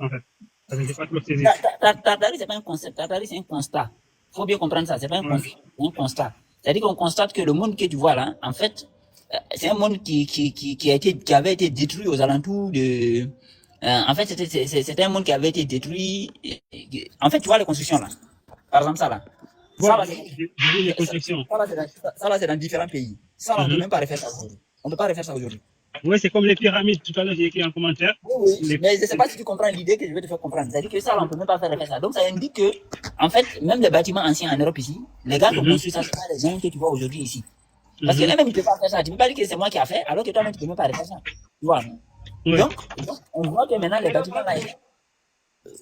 en fait. Ça n'était pas trop saisi. Tartari, c'est pas un concept. Tartari, c'est un constat. Faut bien comprendre ça. C'est pas un Ouais. concept, c'est un constat. C'est-à-dire qu'on constate que le monde que tu vois là, en fait, c'est un monde qui avait été détruit aux alentours de, en fait, c'était un monde qui avait été détruit. En fait, tu vois les constructions là. Par exemple, ça là. Ça Ouais, là, j'ai vu les constructions. ça, là, c'est dans différents pays. Ça là, on peut Mhm. même pas refaire ça aujourd'hui. On peut pas refaire ça aujourd'hui. Ouais, c'est comme les pyramides. Tout à l'heure, j'ai écrit en commentaire. Oui, oui, Les... mais je ne sais pas si tu comprends l'idée que je vais te faire comprendre. C'est-à-dire que ça, là, on ne peut même pas faire ça. Donc, ça indique que, en fait, même les bâtiments anciens en Europe ici, les gars qui ont Mhm. construit ça, ce sont pas les gens que tu vois aujourd'hui ici. Parce que Mhm. eux-mêmes, ils ne peuvent pas faire ça. Tu ne peux pas dire que c'est moi qui a fait, alors que toi-même, tu ne peux même pas refaire ça. Tu vois, non? Ouais. Donc, on voit que maintenant, les bâtiments, là,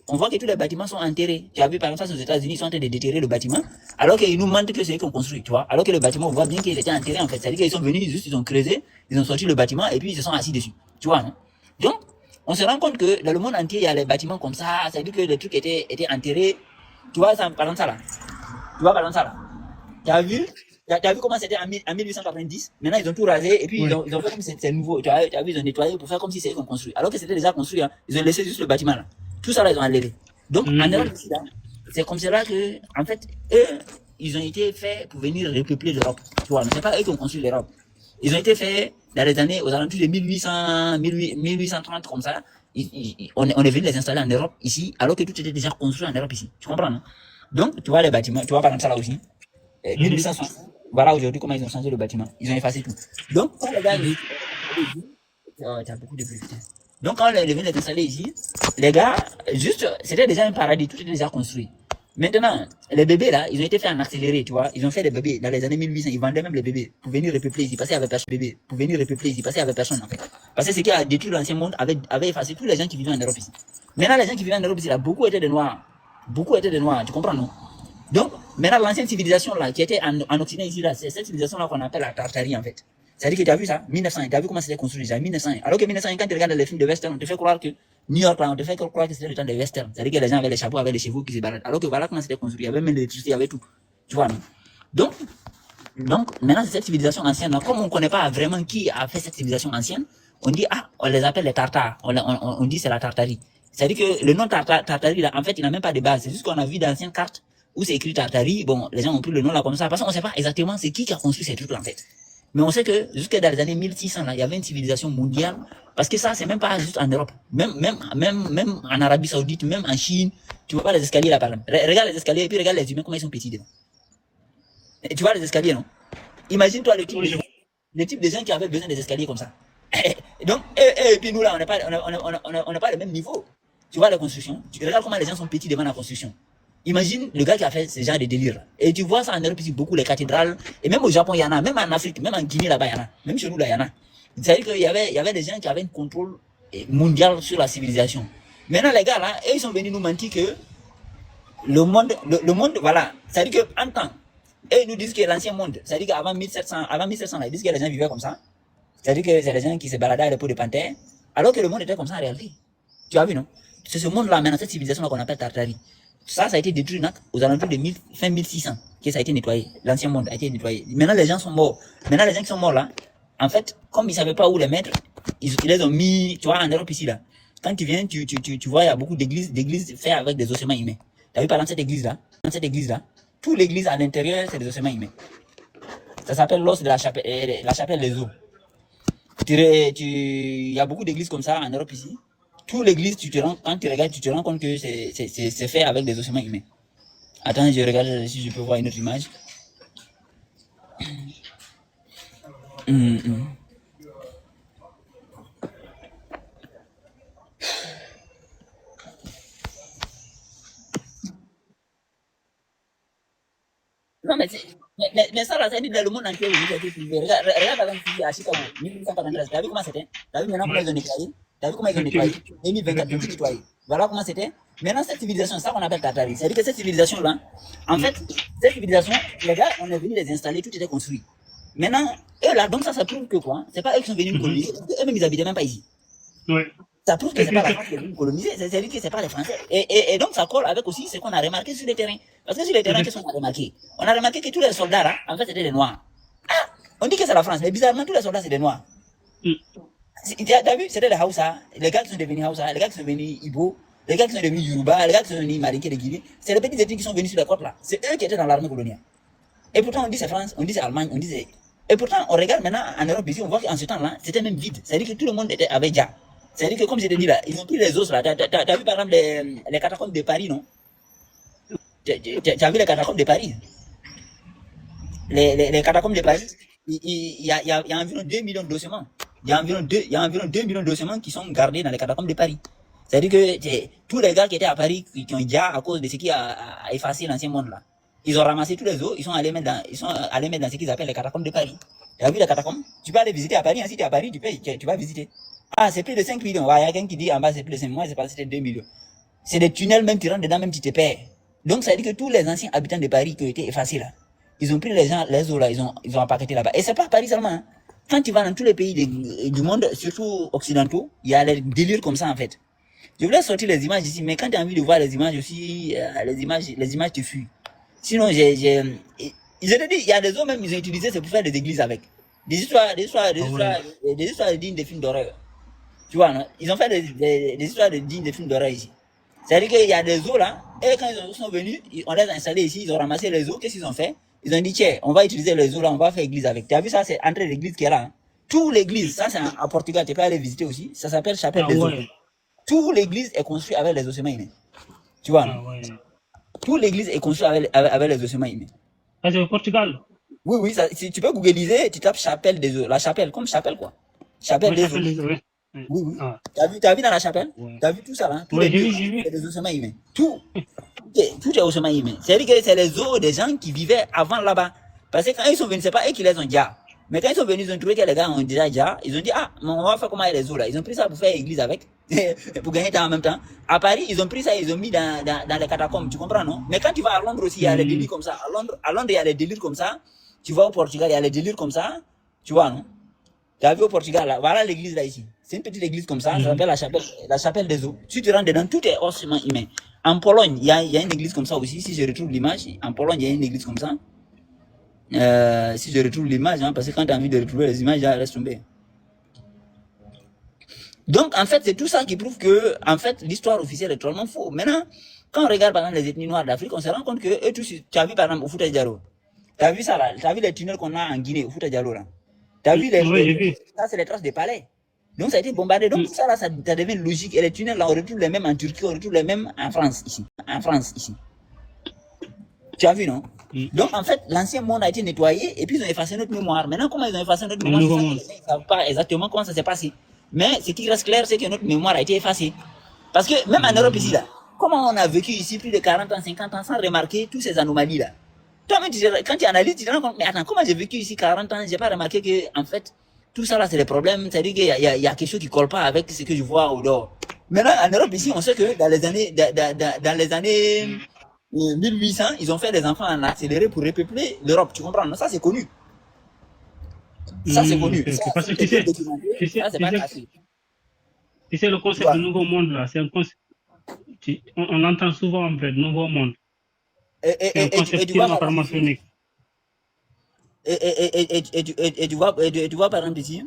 on voit que tous les bâtiments sont enterrés. Tu as vu, par exemple, ça, aux États-Unis, ils sont en train de déterrer le bâtiment, alors qu'ils nous mentent que c'est eux qui ont construit, tu vois. Alors que le bâtiment, on voit bien qu'il était enterré, en fait. C'est-à-dire qu'ils sont venus, juste, ils ont creusé, ils ont sorti le bâtiment, et puis ils se sont assis dessus. Tu vois, non? Donc, on se rend compte que dans le monde entier, il y a les bâtiments comme ça, c'est-à-dire que les trucs étaient enterrés. Tu vois, ça, par exemple, ça là. Tu vois, par exemple, ça là. Tu as vu? Tu as vu comment c'était en 1890? Maintenant, ils ont tout rasé, et puis Ouais. ils ont fait comme si c'était nouveau. Tu as vu, ils ont nettoyé pour faire comme si c'était eux qui ont construit. Alors que c'était déjà construit, hein. Ils ont laissé juste le bâtiment là. Tout ça là, ils ont enlevé. Donc, en Europe, Mhm. c'est comme cela que, en fait, eux, ils ont été faits pour venir repeupler l'Europe. Tu vois, mais c'est pas eux qui ont construit l'Europe. Ils ont été faits dans les années, aux alentours de 1800, 1830, comme ça. On est venu les installer en Europe, ici, alors que tout était déjà construit en Europe, ici. Tu comprends, non? Donc, tu vois les bâtiments, tu vois par exemple ça là aussi. Mhm. 1860. Voilà aujourd'hui comment ils ont changé le bâtiment. Ils ont effacé tout. Donc, quand les gars, tu as beaucoup de bruit, putain. Donc, quand les venaient s'installer ici, les gars, juste, c'était déjà un paradis, tout était déjà construit. Maintenant, les bébés là, ils ont été faits en accéléré, tu vois. Ils ont fait des bébés dans les années 1800, ils vendaient même les bébés pour venir repeupler ici, passer avec personne. Bébé, pour venir repeupler ici, passer avec personne en fait. Parce que ce qui a détruit l'ancien monde avait effacé tous les gens qui vivaient en Europe ici. Maintenant, les gens qui vivaient en Europe ici, là, beaucoup étaient des noirs. Beaucoup étaient des noirs, tu comprends, non? Donc, maintenant, l'ancienne civilisation là, qui était en Occident ici, là, c'est cette civilisation là qu'on appelle la Tartarie en fait. C'est-à-dire que tu as vu ça, 1900, tu as vu comment c'était construit déjà, 1900. Alors que 1900, quand tu regardes les films de western, on te fait croire que New York, là, on te fait croire que c'était le temps des westerns. C'est-à-dire que les gens avaient les chapeaux, avaient les chevaux qui se baladent. Alors que voilà comment c'était construit. Il y avait même l'électricité, il y avait tout. Tu vois, non? Donc, maintenant, c'est cette civilisation ancienne, là, comme on ne connaît pas vraiment qui a fait cette civilisation ancienne, on dit, ah, on les appelle les Tartares. On dit c'est la Tartarie. C'est-à-dire que le nom Tartarie, là, en fait, il n'a même pas de base. C'est juste qu'on a vu d'anciennes cartes où c'est écrit Tartarie. Bon, les gens ont pris le nom là comme ça, parce qu'on ne sait pas exactement c'est qui a construit ces trucs-là, en fait. Mais on sait que jusque dans les années 1600, là, il y avait une civilisation mondiale. Parce que ça, c'est même pas juste en Europe. Même en Arabie Saoudite, même en Chine. Tu vois pas les escaliers là, par exemple. Regarde les escaliers et puis regarde les humains, comment ils sont petits devant. Et tu vois les escaliers, non? Imagine-toi Oui, je vois. le type de gens qui avaient besoin des escaliers comme ça. Et donc, et puis nous là, on n'a pas le même niveau. Tu vois la construction. Tu regardes comment les gens sont petits devant la construction. Imagine le gars qui a fait ce genre de délire. Et tu vois ça en Europe ici, beaucoup les cathédrales. Et même au Japon, il y en a. Même en Afrique, même en Guinée là-bas, il y en a. Même chez nous là, il y en a. C'est-à-dire qu'il y avait des gens qui avaient un contrôle mondial sur la civilisation. Maintenant, les gars là, ils sont venus nous mentir que le monde, voilà. C'est-à-dire qu'en temps, et ils nous disent que l'ancien monde, c'est-à-dire qu'avant 1700, avant 1700, là, ils disent que les gens vivaient comme ça. C'est-à-dire que c'est les gens qui se baladaient à l'époque de panthères, alors que le monde était comme ça en réalité. Tu as vu, non? C'est ce monde-là, maintenant, cette civilisation-là qu'on appelle Tartarie. Ça a été détruit aux alentours de fin 1600, que ça a été nettoyé. L'ancien monde a été nettoyé. Maintenant, les gens sont morts. Maintenant, les gens qui sont morts là, en fait, comme ils ne savaient pas où les mettre, ils les ont mis, tu vois, en Europe ici, là. Quand tu viens, tu vois, il y a beaucoup d'églises faites avec des ossements humains. Tu as vu, par exemple, cette église-là, toute l'église à l'intérieur, c'est des ossements humains. Ça s'appelle l'os de la chapelle des eaux. Il y a beaucoup d'églises comme ça en Europe ici. Toute l'église, quand tu regardes, tu te rends compte que c'est fait avec des ossements humains. Attends, je regarde si je peux voir une autre image. Hum, hum. Non, mais ça, là, ça dit dans le monde entier, oui, ça a été filmé. Regarde, par exemple, ici à Chicago, 1843. T'as vu comment c'était? T'as vu maintenant comment Ouais. ils ont nettoyé? T'as vu comment ils ont nettoyé? Effectivement. 2024, ils ont tout Effectivement. nettoyé. Voilà comment c'était. Maintenant, cette civilisation, c'est ça qu'on appelle Tatari. C'est-à-dire que cette civilisation-là, en Mm. fait, cette civilisation, les gars, on est venu les installer, tout était construit. Maintenant, eux là, donc ça prouve que quoi? C'est pas eux qui sont venus nous Mhm. coloniser, eux-mêmes, ils habitaient même pas ici. Ouais. Ça prouve que Et c'est pas puis, la France qui est venue nous coloniser, c'est-à-dire que c'est pas les Français. Et donc, ça colle avec aussi ce qu'on a remarqué sur le terrain. Parce que sur le terrain, qu'est-ce qu'on a remarqué? On a remarqué que tous les soldats là, en fait, c'était des Noirs. On dit que c'est la France, mais bizarrement, tous les soldats, c'est des Noirs. mm. T'as vu, c'était les Hausa, les gars qui sont devenus Hausa, les gars qui sont devenus Ibo. les gars qui sont devenus Yoruba, les gars qui sont devenus Malinké de Guinée, c'est les petits ethnies qui sont venus sur les côtes là. C'est eux qui étaient dans l'armée coloniale. Et pourtant, on dit c'est France, on dit c'est Allemagne, on dit c'est... Et pourtant, on regarde maintenant en Europe ici, on voit qu'en ce temps-là, c'était même vide. C'est-à-dire que tout le monde avait déjà. C'est-à-dire que, comme je t'ai dit là, ils ont pris les os là. T'as vu par exemple les catacombes de Paris, non? T'as vu les catacombes de Paris? Les catacombes de Paris, il y a environ 2 millions d'ossements. Il y a environ 2 millions d'ossements qui sont gardés dans les catacombes de Paris. C'est-à-dire que tous les gars qui étaient à Paris, qui ont déjà, à cause de ce qui a effacé l'ancien monde là, ils ont ramassé tous les os, ils sont allés mettre dans ce qu'ils appellent les catacombes de Paris. Tu as vu les catacombes? Tu peux aller visiter à Paris, hein, si tu es à Paris, tu vas visiter. Ah, c'est plus de 5 millions. Il y a quelqu'un qui dit en bas c'est plus de 5 millions, moi c'est pas c'était 2 millions. C'est des tunnels, même tu rentres dedans, même tu te perds. Donc ça veut dire que tous les anciens habitants de Paris qui ont été effacés là, ils ont pris les os là, ils ont empaqueté là-bas. Et c'est pas Paris seulement, hein. Quand tu vas dans tous les pays du monde, surtout occidentaux, il y a des délires comme ça en fait. Je voulais sortir les images ici, mais quand tu as envie de voir les images aussi, les images te fuient. Sinon, ils ont dit, il y a des hommes même, ils ont utilisé, c'est pour faire des églises avec. Des histoires dignes des films d'horreur. Tu vois, non? Ils ont fait des histoires dignes des films d'horreur ici. C'est-à-dire qu'il y a des eaux là, et quand ils sont venus, on les a installés ici, ils ont ramassé les eaux, qu'est-ce qu'ils ont fait? Ils ont dit, tiens, on va utiliser les eaux là, on va faire église avec. Tu as vu ça, c'est entrée d'église qui est là. Hein? Tout l'église, ça c'est à Portugal, tu peux aller visiter aussi, ça s'appelle Chapelle des Eaux. Tout l'église est construit avec les ossements humains. Tu vois, non? Tout l'église est construit avec les ossements humains. Ah, c'est au Portugal? Oui, oui, ça, si tu peux googliser, tu tapes Chapelle des Eaux. La chapelle, comme chapelle quoi. Chapelle des Eaux. Oui, oui. Ah. T'as vu dans la chapelle? T'as vu tout ça là? Tous les des ossements humains. Tout est ossements humains. C'est-à-dire que c'est les os des gens qui vivaient avant là-bas. Parce que quand ils sont venus, c'est pas eux qui les ont déjà. Mais quand ils sont venus, ils ont trouvé que les gars ont déjà, ils ont dit, ah, mais on va faire comment les os là. Ils ont pris ça pour faire église avec, pour gagner temps en même temps. À Paris, ils ont pris ça, ils ont mis dans les catacombes, tu comprends, non? Mais quand tu vas à Londres aussi, il y a les délires comme ça. À Londres, il y a les délires comme ça. Tu vas au Portugal, il y a les délires comme ça. Tu vois, non? Tu as vu au Portugal, là, voilà l'église là ici. C'est une petite église comme ça, ça s'appelle la chapelle des eaux. Si tu rentres dedans, tout est ossements humain. En Pologne, il y a une église comme ça aussi. Si je retrouve l'image, en Pologne, il y a une église comme ça. Si je retrouve l'image, hein, parce que quand tu as envie de retrouver les images, là, laisse tomber. Donc, en fait, c'est tout ça qui prouve que, en fait, l'histoire officielle est totalement faux. Maintenant, quand on regarde, par exemple, les ethnies noires d'Afrique, on se rend compte que eux tous, tu as vu, par exemple, au Fouta Djalo. Tu as vu ça, là? Tu as vu les tunnels qu'on a en Guinée, au Fouta Djalo, là? Tu as vu ça, c'est les traces des palais. Donc, ça a été bombardé. Donc, tout ça, là, ça devient logique. Et les tunnels, là, on retrouve les mêmes en Turquie, on retrouve les mêmes en France, ici. En France, ici. Tu as vu, non? Donc, en fait, l'ancien monde a été nettoyé et puis ils ont effacé notre mémoire. Maintenant, comment ils ont effacé notre mémoire? Ils ne savent pas exactement comment ça s'est passé. Mais ce qui reste clair, c'est que notre mémoire a été effacée. Parce que même en Europe ici, là, comment on a vécu ici plus de 40 ans, 50 ans sans remarquer toutes ces anomalies-là? Toi-même, quand tu analyses, tu te rends compte, mais attends, comment j'ai vécu ici 40 ans, j'ai pas remarqué que, en fait, tout ça là, c'est des problèmes. C'est-à-dire qu'il y a quelque chose qui colle pas avec ce que je vois au dehors. Maintenant, en Europe ici, on sait que dans les années 1800, ils ont fait des enfants en accéléré pour repeupler l'Europe. Tu comprends? Non, ça, c'est connu. Ça, c'est connu. C'est parce que tu sais, le concept de nouveau monde, là, c'est un concept. On l'entend souvent, en fait, nouveau monde. C'est un concept maçonnique. Et tu vois, par exemple, ici,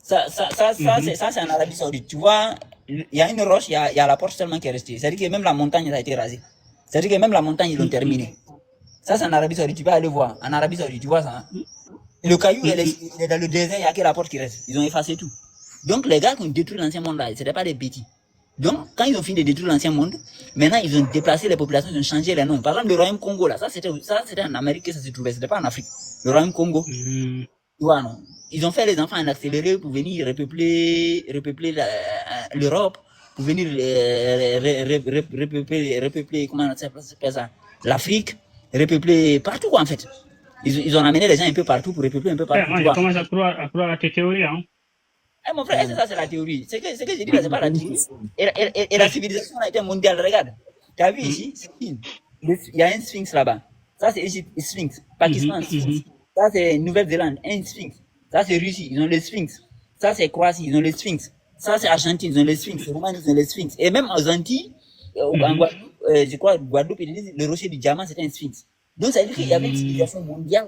ça c'est en Arabie Saoudite. Tu vois, il y a une roche, il y a la porte seulement qui est restée. C'est-à-dire que même la montagne a été rasée. C'est-à-dire que même la montagne, ils l'ont terminée. Ça, c'est en Arabie Saoudite. Tu peux aller voir. En Arabie Saoudite, tu vois ça. Hein? Et le caillou, il est dans le désert, il n'y a que la porte qui reste. Ils ont effacé tout. Donc, les gars qui ont détruit l'ancien monde là, ce n'étaient pas des petits. Donc, quand ils ont fini de détruire l'ancien monde, maintenant, ils ont déplacé les populations, ils ont changé les noms. Par exemple, le royaume Congo, là, ça, c'était en Amérique que ça se trouvait, c'était pas en Afrique. Le royaume Congo. Tu vois, non? Ils ont fait les enfants en accéléré pour venir repeupler l'Europe, pour venir repeupler, comment on appelle ça, l'Afrique, repeupler partout, en fait. Ils ont amené les gens un peu partout pour repeupler un peu partout. Moi, je commence à croire à tes théories, hein. Mon frère, c'est la théorie. Ce que j'ai dit là, c'est pas la théorie. Et la civilisation a été mondiale. Regarde. Tu as vu ici? Il y a un sphinx là-bas. Ça, c'est Égypte, sphinx. Pakistan, sphinx. Ça, c'est Nouvelle-Zélande, un sphinx. Ça, c'est Russie, ils ont les sphinx. Ça, c'est Croatie, ils ont les sphinx. Ça, c'est Argentine, ils ont les sphinx. Roumanie, ils ont les sphinx. Et même aux Antilles, en Guadeloupe, je crois, Guadeloupe, ils disent le rocher du diamant, c'était un sphinx. Donc, ça veut dire qu'il y avait une civilisation mondiale.